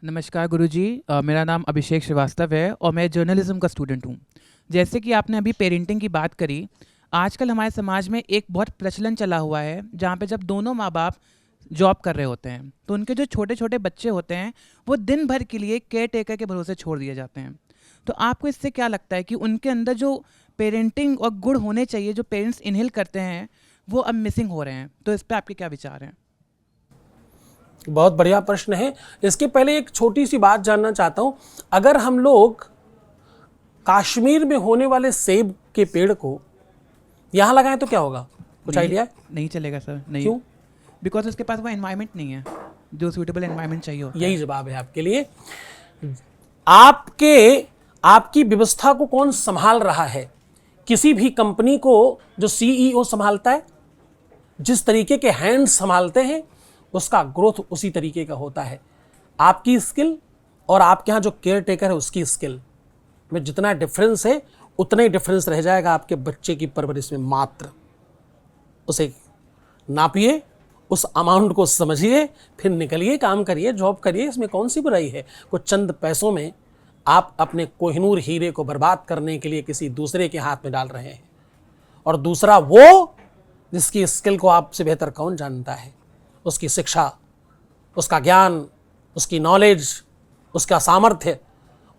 नमस्कार गुरुजी, मेरा नाम अभिषेक श्रीवास्तव है और मैं जर्नलिज्म का स्टूडेंट हूँ। जैसे कि आपने अभी पेरेंटिंग की बात करी, आजकल हमारे समाज में एक बहुत प्रचलन चला हुआ है जहाँ पे जब दोनों माँ बाप जॉब कर रहे होते हैं तो उनके जो छोटे छोटे बच्चे होते हैं वो दिन भर के लिए केयर टेकर के भरोसे छोड़ दिए जाते हैं। तो आपको इससे क्या लगता है कि उनके अंदर जो पेरेंटिंग और गुण होने चाहिए जो पेरेंट्स इनहेल करते हैं वो अब मिसिंग हो रहे हैं, तो इस पर आपके क्या विचार हैं? बहुत बढ़िया प्रश्न है। इसके पहले एक छोटी सी बात जानना चाहता हूं। अगर हम लोग कश्मीर में होने वाले सेब के पेड़ को यहां लगाएं तो क्या होगा? कुछ आइडिया है? नहीं चलेगा सर। नहीं। क्यों? बिकॉज उसके पास वो एनवायरनमेंट नहीं है जो सूटेबल एनवायरनमेंट चाहिए होता यही जवाब है आपके लिए। आपकी व्यवस्था को कौन संभाल रहा है? किसी भी कंपनी को जो सीईओ संभालता है, जिस तरीके के हैंड्स संभालते हैं उसका ग्रोथ उसी तरीके का होता है। आपकी स्किल और आपके यहाँ जो केयर टेकर है उसकी स्किल में जितना डिफरेंस है उतना ही डिफरेंस रह जाएगा आपके बच्चे की परवरिश में। मात्र उसे नापिए, उस अमाउंट को समझिए, फिर निकलिए, काम करिए, जॉब करिए। इसमें कौन सी बुराई है? कुछ चंद पैसों में आप अपने कोहिनूर हीरे को बर्बाद करने के लिए किसी दूसरे के हाथ में डाल रहे हैं। और दूसरा वो जिसकी स्किल को आपसे बेहतर कौन जानता है, उसकी शिक्षा, उसका ज्ञान, उसकी नॉलेज, उसका सामर्थ्य,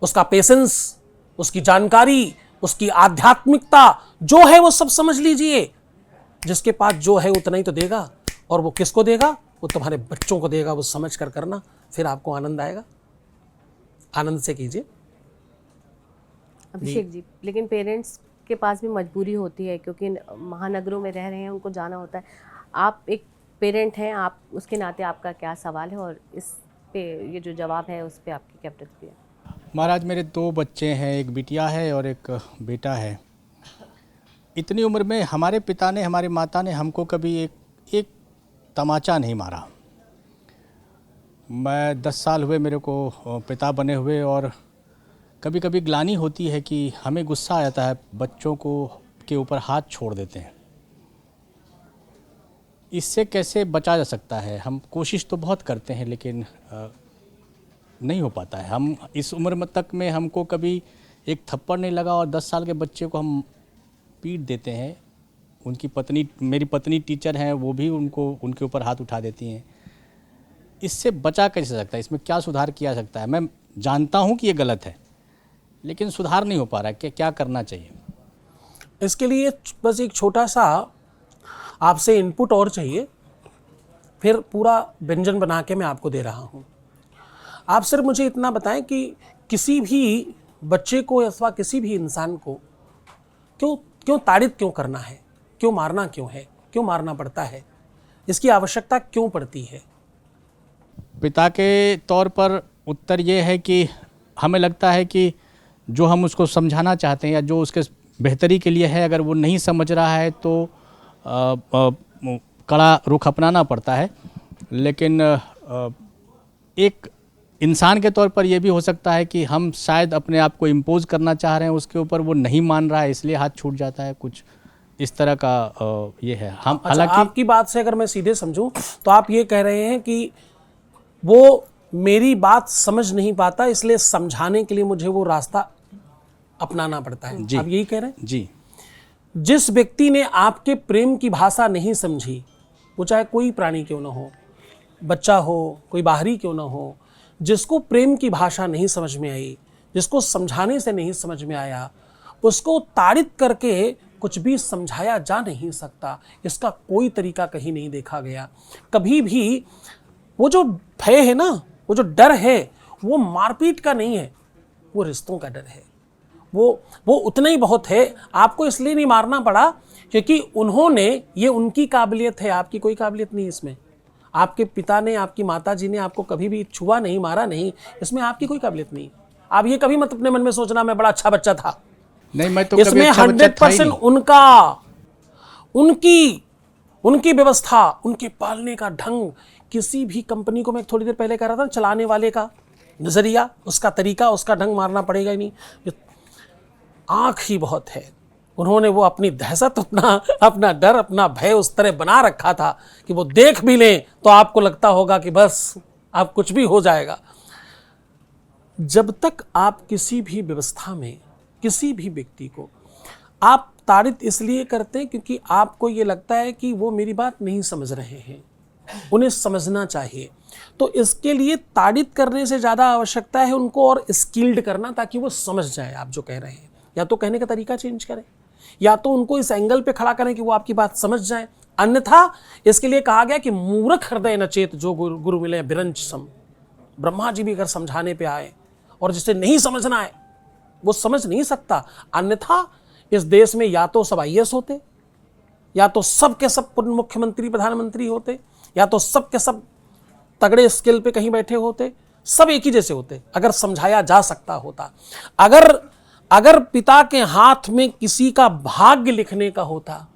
उसका पेशेंस, उसकी जानकारी, उसकी आध्यात्मिकता जो है वो सब समझ लीजिए। जिसके पास जो है उतना ही तो देगा। और वो किसको देगा? वो तुम्हारे बच्चों को देगा। वो समझ कर करना, फिर आपको आनंद आएगा। आनंद से कीजिए। अभिषेक जी, लेकिन पेरेंट्स के पास भी मजबूरी होती है क्योंकि महानगरों में रह रहे हैं, उनको जाना होता है। आप एक पेरेंट हैं, आप उसके नाते आपका क्या सवाल है और इस पे ये जो जवाब है उस पे आपकी क्या प्रतिक्रिया? महाराज, मेरे 2 बच्चे हैं, एक बिटिया है और एक बेटा है। इतनी उम्र में हमारे पिता ने, हमारी माता ने हमको कभी एक तमाचा नहीं मारा। मैं 10 साल हुए मेरे को पिता बने हुए, और कभी कभी ग्लानि होती है कि हमें गुस्सा आ जाता है, बच्चों को के ऊपर हाथ छोड़ देते हैं। इससे कैसे बचा जा सकता है? हम कोशिश तो बहुत करते हैं लेकिन नहीं हो पाता है। हम इस उम्र तक में हमको कभी एक थप्पड़ नहीं लगा और 10 साल के बच्चे को हम पीट देते हैं। उनकी पत्नी, मेरी पत्नी टीचर हैं, वो भी उनके ऊपर हाथ उठा देती हैं। इससे बचा कैसे सकता है? इसमें क्या सुधार किया जा सकता है? मैं जानता हूँ कि ये गलत है लेकिन सुधार नहीं हो पा रहा है कि क्या करना चाहिए। इसके लिए बस एक छोटा सा आपसे इनपुट और चाहिए, फिर पूरा व्यंजन बना के मैं आपको दे रहा हूँ। आप सिर्फ मुझे इतना बताएं कि किसी भी बच्चे को अथवा किसी भी इंसान को क्यों ताड़ित क्यों करना है? क्यों मारना क्यों है? क्यों मारना पड़ता है? इसकी आवश्यकता क्यों पड़ती है? पिता के तौर पर उत्तर ये है कि हमें लगता है कि जो हम उसको समझाना चाहते हैं या जो उसके बेहतरी के लिए है, अगर वो नहीं समझ रहा है तो कड़ा रुख अपनाना पड़ता है। लेकिन एक इंसान के तौर पर यह भी हो सकता है कि हम शायद अपने आप को इम्पोज करना चाह रहे हैं उसके ऊपर, वो नहीं मान रहा है इसलिए हाथ छूट जाता है। कुछ इस तरह का ये है। हम हालांकि आपकी बात से अगर मैं सीधे समझूं तो आप ये कह रहे हैं कि वो मेरी बात समझ नहीं पाता इसलिए समझाने के लिए मुझे वो रास्ता अपनाना पड़ता है। जी, आप यही कह रहे हैं? जी। जिस व्यक्ति ने आपके प्रेम की भाषा नहीं समझी, वो चाहे कोई प्राणी क्यों ना हो, बच्चा हो, कोई बाहरी क्यों ना हो, जिसको प्रेम की भाषा नहीं समझ में आई, जिसको समझाने से नहीं समझ में आया, उसको ताड़ित करके कुछ भी समझाया जा नहीं सकता। इसका कोई तरीका कहीं नहीं देखा गया। कभी भी वो जो भय है ना, वो जो डर है, वो मारपीट का नहीं है, वो रिश्तों का डर है। वो उतना ही बहुत है। आपको इसलिए नहीं मारना पड़ा क्योंकि उन्होंने, ये उनकी काबिलियत है, आपकी कोई काबिलियत नहीं इसमें। आपके पिता ने, आपकी माता जी ने आपको कभी भी छुआ नहीं, मारा नहीं, इसमें आपकी कोई काबिलियत नहीं। आप ये कभी मत अपने मन में सोचना मैं बड़ा अच्छा बच्चा था। नहीं, मैं तो इसमें 100% उनकी व्यवस्था, उनके पालने का ढंग। किसी भी कंपनी को मैं थोड़ी देर पहले कह रहा था, चलाने वाले का नजरिया, उसका तरीका, उसका ढंग मारना पड़ेगा ही नहीं। आंख ही बहुत है। उन्होंने वो अपनी दहशत, अपना डर, अपना भय उस तरह बना रखा था कि वो देख भी लें तो आपको लगता होगा कि बस अब कुछ भी हो जाएगा। जब तक आप किसी भी व्यवस्था में किसी भी व्यक्ति को आप ताड़ित इसलिए करते हैं क्योंकि आपको ये लगता है कि वो मेरी बात नहीं समझ रहे हैं, उन्हें समझना चाहिए, तो इसके लिए ताड़ित करने से ज़्यादा आवश्यकता है उनको और स्किल्ड करना, ताकि वो समझ जाए आप जो कह रहे हैं। या तो कहने का तरीका चेंज करें, या तो उनको इस एंगल पे खड़ा करें कि वो आपकी बात समझ जाए। अन्यथा इसके लिए कहा गया कि मूर्ख हृदय न चेत जो गुरु मिले बिरंच सम। ब्रह्मा जी भी अगर समझाने पे आए और जिसे नहीं समझना है वो समझ नहीं सकता। अन्यथा इस देश में या तो सब IAS होते, या तो सब के सब मुख्यमंत्री प्रधानमंत्री होते, या तो सब के सब तगड़े स्किल पे कहीं बैठे होते, सब एक ही जैसे होते अगर समझाया जा सकता होता। अगर पिता के हाथ में किसी का भाग्य लिखने का होता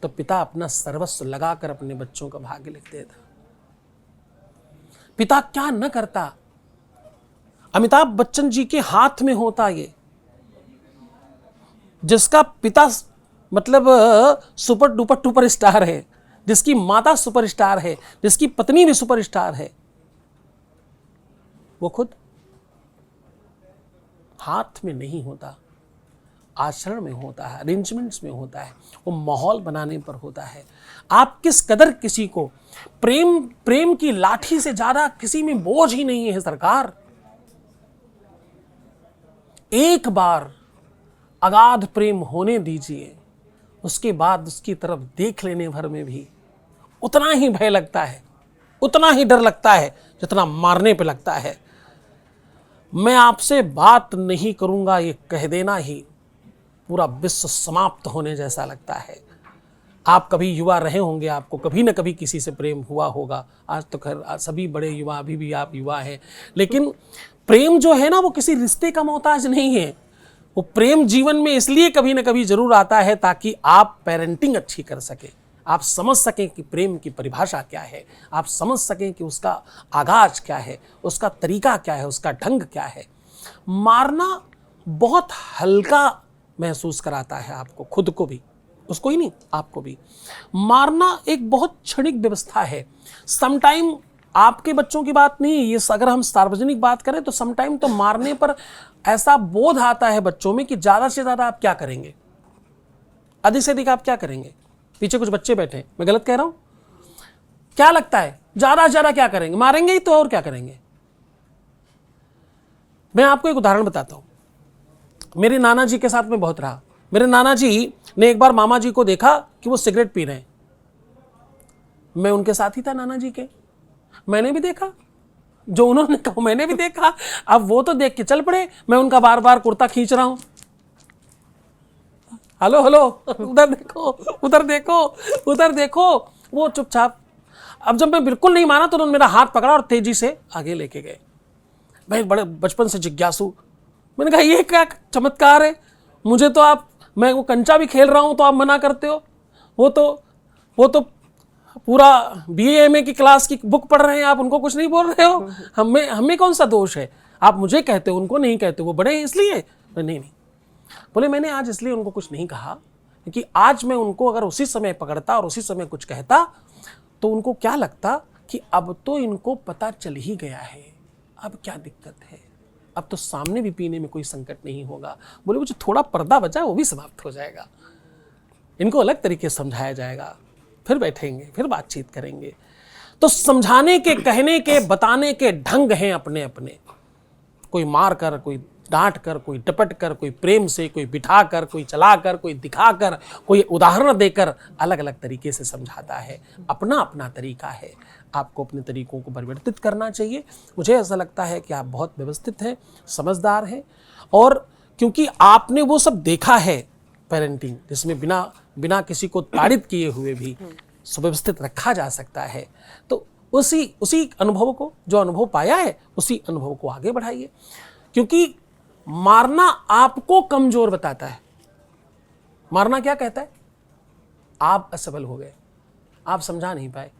तो पिता अपना सर्वस्व लगाकर अपने बच्चों का भाग्य लिख देता। पिता क्या न करता। अमिताभ बच्चन जी के हाथ में होता ये, जिसका पिता मतलब सुपर डुपर टुपर स्टार है, जिसकी माता सुपरस्टार है, जिसकी पत्नी भी सुपरस्टार है, वो खुद हाथ में नहीं होता, आचरण में होता है, अरेंजमेंट्स में होता है, वो माहौल बनाने पर होता है। आप किस कदर किसी को प्रेम की लाठी से ज्यादा किसी में बोझ ही नहीं है सरकार। एक बार अगाध प्रेम होने दीजिए, उसके बाद उसकी तरफ देख लेने भर में भी उतना ही भय लगता है, उतना ही डर लगता है जितना मारने पे लगता है। मैं आपसे बात नहीं करूंगा ये कह देना ही पूरा विश्व समाप्त होने जैसा लगता है। आप कभी युवा रहे होंगे, आपको कभी न कभी किसी से प्रेम हुआ होगा। आज तो खैर सभी बड़े युवा, अभी भी आप युवा हैं, लेकिन प्रेम जो है ना वो किसी रिश्ते का मोहताज नहीं है। वो प्रेम जीवन में इसलिए कभी न कभी जरूर आता है ताकि आप पेरेंटिंग अच्छी कर सकें, आप समझ सकें कि प्रेम की परिभाषा क्या है, आप समझ सकें कि उसका आगाज क्या है, उसका तरीका क्या है, उसका ढंग क्या है। मारना बहुत हल्का महसूस कराता है आपको, खुद को भी, उसको ही नहीं आपको भी। मारना एक बहुत क्षणिक व्यवस्था है। समटाइम आपके बच्चों की बात नहीं, ये अगर हम सार्वजनिक बात करें तो समटाइम तो मारने पर ऐसा बोध आता है बच्चों में कि ज्यादा से ज्यादा आप क्या करेंगे, अधिक से अधिक आप क्या करेंगे। पीछे कुछ बच्चे बैठे हैं, मैं गलत कह रहा हूं? क्या लगता है ज्यादा से ज्यादा क्या करेंगे? मारेंगे ही तो, और क्या करेंगे। मैं आपको एक उदाहरण बताता हूं। मेरे नाना जी के साथ में बहुत रहा। मेरे नाना जी ने एक बार मामा जी को देखा कि वो सिगरेट पी रहे हैं। मैं उनके साथ ही था नाना जी के, मैंने भी देखा जो उन्होंने कहा, मैंने भी देखा। अब वो तो देख के चल पड़े, मैं उनका बार बार कुर्ता खींच रहा हूं। हेलो हेलो, उधर देखो, उधर देखो, उधर देखो। वो चुपचाप। अब जब मैं बिल्कुल नहीं माना तो उन्होंने मेरा हाथ पकड़ा और तेजी से आगे लेके गए। मैं बड़े बचपन से जिज्ञासु, मैंने कहा ये क्या चमत्कार है, मुझे तो आप, मैं वो कंचा भी खेल रहा हूं तो आप मना करते हो। वो तो पूरा BA MA की क्लास की बुक पढ़ रहे हैं, आप उनको कुछ नहीं बोल रहे हो। हमें कौन सा दोष है, आप मुझे कहते हो उनको नहीं कहते, वो बड़े हैं इसलिए। नहीं, बोले मैंने आज इसलिए उनको कुछ नहीं कहा क्योंकि आज मैं उनको अगर उसी समय पकड़ता और उसी समय कुछ कहता तो उनको क्या लगता कि अब तो इनको पता चल ही गया है, अब क्या दिक्कत है, अब तो सामने भी पीने में कोई संकट नहीं होगा। बोले वो जो थोड़ा पर्दा बचा है वो भी समाप्त हो जाएगा, इनको अलग तरीके से समझाया जाएगा, फिर बैठेंगे, फिर बातचीत करेंगे। तो समझाने के, कहने के, बताने के ढंग हैं अपने अपने। कोई मार कर, कोई डांट कर, कोई डपट कर, कोई प्रेम से, कोई बिठा कर, कोई चला कर, कोई दिखा कर, कोई उदाहरण देकर, अलग अलग तरीके से समझाता है। अपना अपना तरीका है, आपको अपने तरीकों को परिवर्तित करना चाहिए। मुझे ऐसा लगता है कि आप बहुत व्यवस्थित हैं, समझदार हैं, और क्योंकि आपने वो सब देखा है पेरेंटिंग जिसमें बिना किसी को ताड़ित किए हुए भी सुव्यवस्थित रखा जा सकता है, तो उसी अनुभव को, जो अनुभव पाया है, उसी अनुभव को आगे बढ़ाइए। क्योंकि मारना आपको कमजोर बताता है। मारना क्या कहता है? आप असफल हो गए, आप समझा नहीं पाए,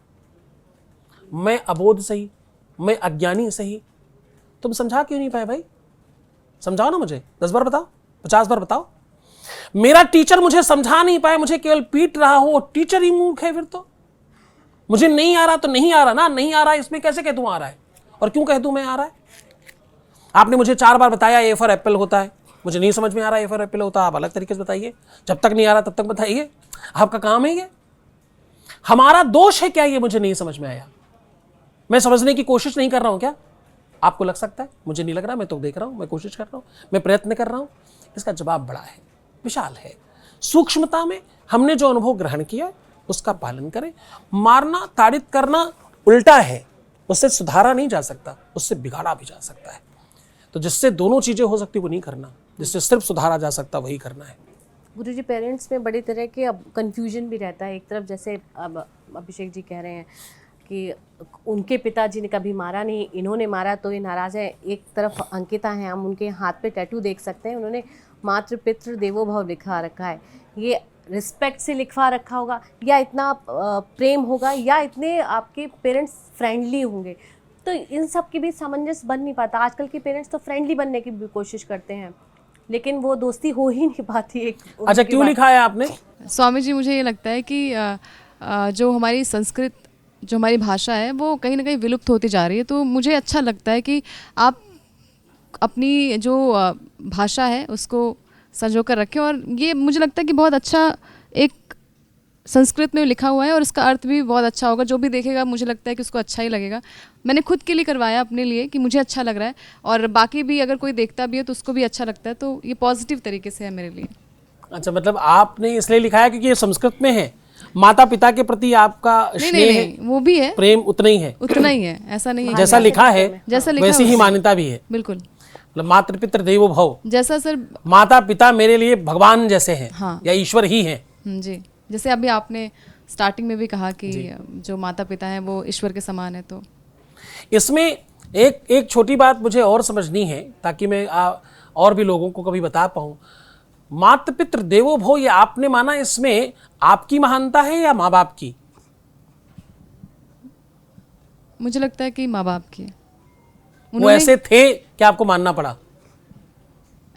मैं अबोध सही, मैं अज्ञानी सही, तुम समझा क्यों नहीं पाए भाई? समझाओ ना मुझे, 10 बार बताओ, 50 बार बताओ। मेरा टीचर मुझे समझा नहीं पाए, मुझे केवल पीट रहा हो, टीचर ही मूर्ख है। फिर तो मुझे नहीं आ रहा तो नहीं आ रहा ना, नहीं आ रहा इसमें कैसे कह दूं आ रहा है, और क्यों कह दूं मैं आ रहा है? आपने मुझे 4 बार बताया ए फॉर एप्पल होता है, मुझे नहीं समझ में आ रहा ए फॉर एप्पल होता है, आप अलग तरीके से बताइए। जब तक नहीं आ रहा तब तक बताइए, आपका काम है ये। हमारा दोष है क्या, ये मुझे नहीं समझ में आया। मैं समझने की कोशिश नहीं कर रहा हूं क्या? आपको लग सकता है, मुझे नहीं लग रहा, मैं तो देख रहा हूं, मैं कोशिश कर रहा हूं, मैं प्रयत्न कर रहा हूं। इसका जवाब बड़ा है, विशाल है। सूक्ष्मता में हमने जो अनुभव ग्रहण किया उसका पालन करें। मारना ताड़ित करना उल्टा है, उससे सुधारा नहीं जा सकता, उससे बिगाड़ा भी जा सकता है। तो जिससे दोनों चीजें हो सकती वो नहीं करना, जिससे सिर्फ सुधारा जा सकता वही करना है। गुरुजी, पेरेंट्स में बड़ी तरह के अब कंफ्यूजन भी रहता है। एक तरफ जैसे अब अभिषेक जी कह रहे हैं कि उनके पिताजी ने कभी मारा नहीं, इन्होंने मारा तो ये नाराज़ है। एक तरफ अंकिता हैं, हम उनके हाथ पे टैटू देख सकते हैं, उन्होंने मातृ पितृ देवो भव लिखा रखा है। ये रिस्पेक्ट से लिखवा रखा होगा, या इतना प्रेम होगा, या इतने आपके पेरेंट्स फ्रेंडली होंगे? तो इन सब के बीच सामंजस्य बन नहीं पाता। आजकल के पेरेंट्स तो फ्रेंडली बनने की भी कोशिश करते हैं, लेकिन वो दोस्ती हो ही नहीं पाती। अच्छा, क्यों लिखा है आपने? स्वामी जी, मुझे ये लगता है कि जो हमारी संस्कृत, जो हमारी भाषा है, वो कहीं ना कहीं विलुप्त होती जा रही है। तो मुझे अच्छा लगता है कि आप अपनी जो भाषा है उसको संजो कर रखें। और ये मुझे लगता है कि बहुत अच्छा एक संस्कृत में लिखा हुआ है और इसका अर्थ भी बहुत अच्छा होगा। जो भी देखेगा मुझे लगता है कि उसको अच्छा ही लगेगा। मैंने खुद के लिए करवाया अपने लिए कि मुझे अच्छा लग रहा है, और बाकी भी अगर कोई देखता भी है तो उसको भी अच्छा लगता है। तो ये पॉजिटिव तरीके से है मेरे लिए। अच्छा, मतलब आपने इसलिए लिखा है क्योंकि ये संस्कृत में है। माता पिता के प्रति आपका स्नेह है, वो भी है, प्रेम उतना ही है, उतना ही है, ऐसा नहीं है। जैसा लिखा है जैसा लिखा वैसी है ही वैसे। मान्यता भी है। बिल्कुल, मतलब मातृ पितृ देवो भव, जैसा सर। माता पिता मेरे लिए भगवान जैसे हैं, हाँ। या ईश्वर ही हैं। जी, जैसे अभी आपने स्टार्टिंग में भी कहा कि जो माता पिता हैं वो ईश्वर के समान है। तो इसमें एक छोटी बात मुझे और समझनी है ताकि मैं और भी लोगों को कभी बता पाऊं। मातृ पितृ देवो भव, ये आपने माना, इसमें आपकी महानता है या माँ बाप की? मुझे लगता है कि माँ बाप की है। वो ऐसे थे कि आपको मानना पड़ा?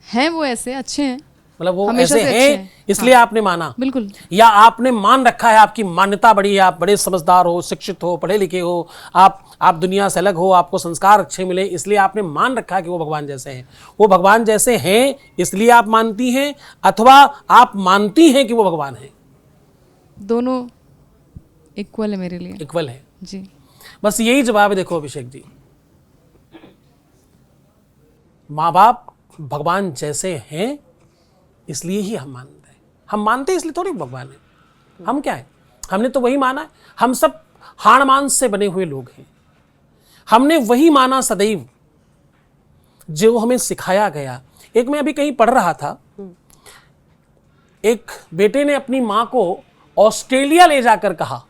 हैं वो ऐसे अच्छे हैं, मतलब वो हमेशा ऐसे से हैं अच्छे हैं। इसलिए आपने माना? बिल्कुल। या आपने मान रखा है, आपकी मान्यता बड़ी है, आप बड़े समझदार हो, शिक्षित हो, पढ़े लिखे हो, आप दुनिया से अलग हो, आपको संस्कार अच्छे मिले, इसलिए आपने मान रखा है कि वो भगवान जैसे हैं। वो भगवान जैसे हैं इसलिए आप मानती हैं, अथवा आप मानती हैं कि वो भगवान हैं? दोनों इक्वल है मेरे लिए। इक्वल है जी, बस यही जवाब है। देखो अभिषेक जी, माँ बाप भगवान जैसे हैं इसलिए ही हम मानते हैं। हम मानते हैं इसलिए थोड़ी भगवान है। हम क्या है, हमने तो वही माना है। हम सब हाड़ मांस से बने हुए लोग हैं। हमने वही माना सदैव जो हमें सिखाया गया। एक मैं अभी कहीं पढ़ रहा था, एक बेटे ने अपनी मां को ऑस्ट्रेलिया ले जाकर कहा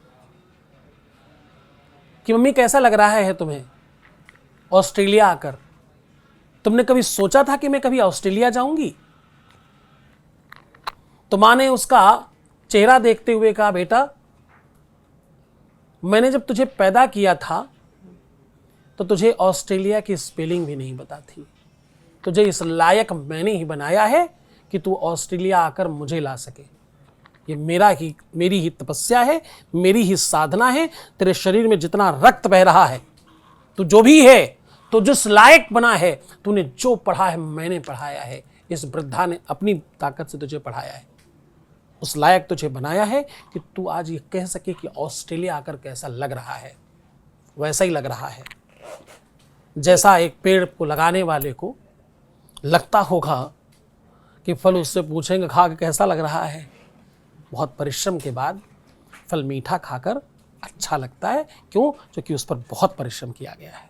कि मम्मी कैसा लग रहा है तुम्हें ऑस्ट्रेलिया आकर? तुमने कभी सोचा था कि मैं कभी ऑस्ट्रेलिया जाऊंगी? तो मां ने उसका चेहरा देखते हुए कहा, बेटा मैंने जब तुझे पैदा किया था तो तुझे ऑस्ट्रेलिया की स्पेलिंग भी नहीं पता थी। तुझे इस लायक मैंने ही बनाया है कि तू ऑस्ट्रेलिया आकर मुझे ला सके। ये मेरी ही तपस्या है, मेरी ही साधना है। तेरे शरीर में जितना रक्त बह रहा है, तू जो भी है, तो जिस लायक बना है, तूने जो पढ़ा है मैंने पढ़ाया है। इस वृद्धा ने अपनी ताकत से तुझे पढ़ाया है, उस लायक तुझे बनाया है कि तू आज ये कह सके कि ऑस्ट्रेलिया आकर कैसा लग रहा है। वैसा ही लग रहा है जैसा एक पेड़ को लगाने वाले को लगता होगा कि फल उससे पूछेंगे खा के कैसा लग रहा है। बहुत परिश्रम के बाद फल मीठा खाकर अच्छा लगता है। क्यों? क्योंकि उस पर बहुत परिश्रम किया गया है।